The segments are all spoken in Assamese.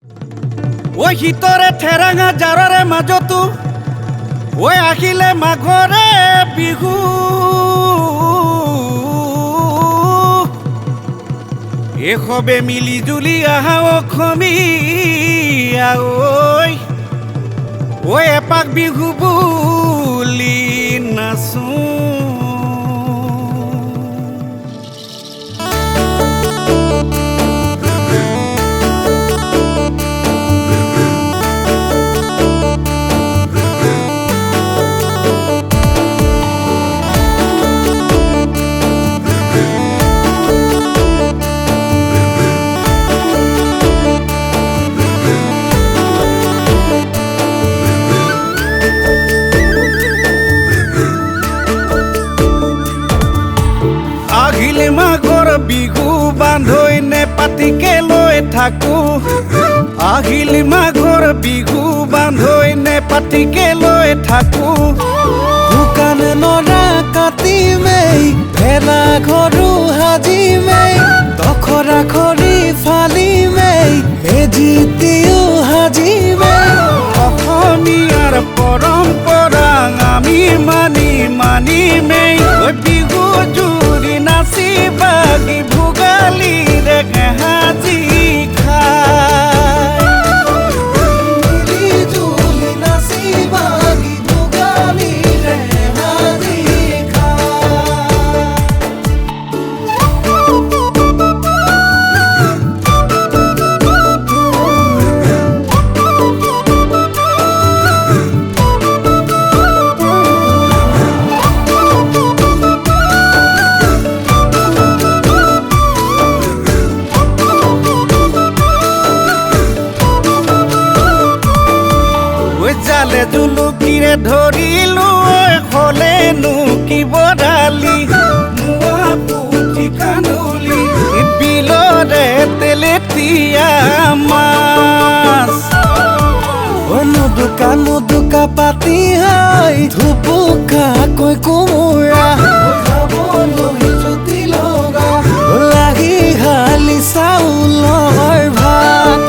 ওই শীতৰে ঠেৰাঙা জাৰৰে মাজতো ওই আহিলে মাঘৰে বিহু এসবে মিলি জুলি আহা অসমীয়া ওই এপাক বিহু বুলি নাচো আহিলে মাঘৰ বিহু বান্ধৈ নে পাতিকে লৈ থাকো আহিলে মাঘৰ বিহু বান্ধৈ নে পাতিকে লৈ থাকো দোকান নৰা কাটিমেই ভেলা ঘৰো সাজিমেই দখৰা খৰি ফালিমেই মেজিতেও সাজিমেই অসমীয়াৰ পৰম্পৰা আমি মানিমেই বিহু জুৰি নাচি বাগি ভোগালীৰে সাজি খাই মিলি জুলি নাচি বাগি ভোগালীৰে সাজি খাই জালে জুলুকিৰে ধৰিলো হলেনো কি বৰালি পুঠি কানুলি বিলৰে তেলেতীয়া মাছ নুদুকা পাতি হাই ধুপুকা কৈ কোমোৰা খাবলৈ জুতি লগা লাগি হালি চাউলৰ ভাত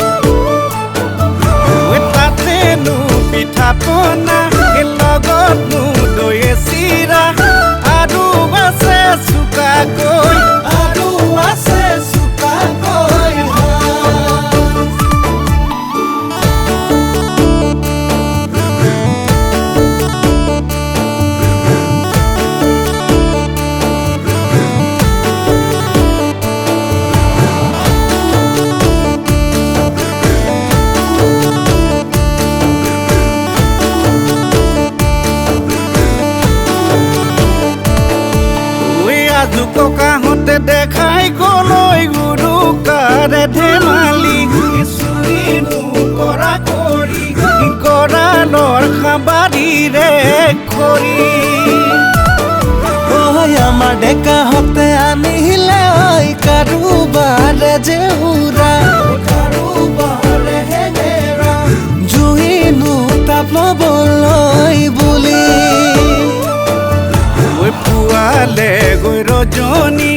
তাতেনো পিঠা পনা লগতনো দৈ চিৰা আৰু আছে চুকাকৈ আৰু আছে চুকাকৈ ককাহঁতে দেখাই গলৈ গুৰুকাৰে ধেমালি চুৰিনো কৰা কৰি গঁৰালৰ সাবাৰীৰে খৰি আমাৰ ডেকাহঁতে আনিলে কাৰোবাৰে জেউৰা কাৰোবাৰে হেঙেৰা জুইনো তাপ ল'বলৈ বুলি পুৱালে গৈ ৰজনী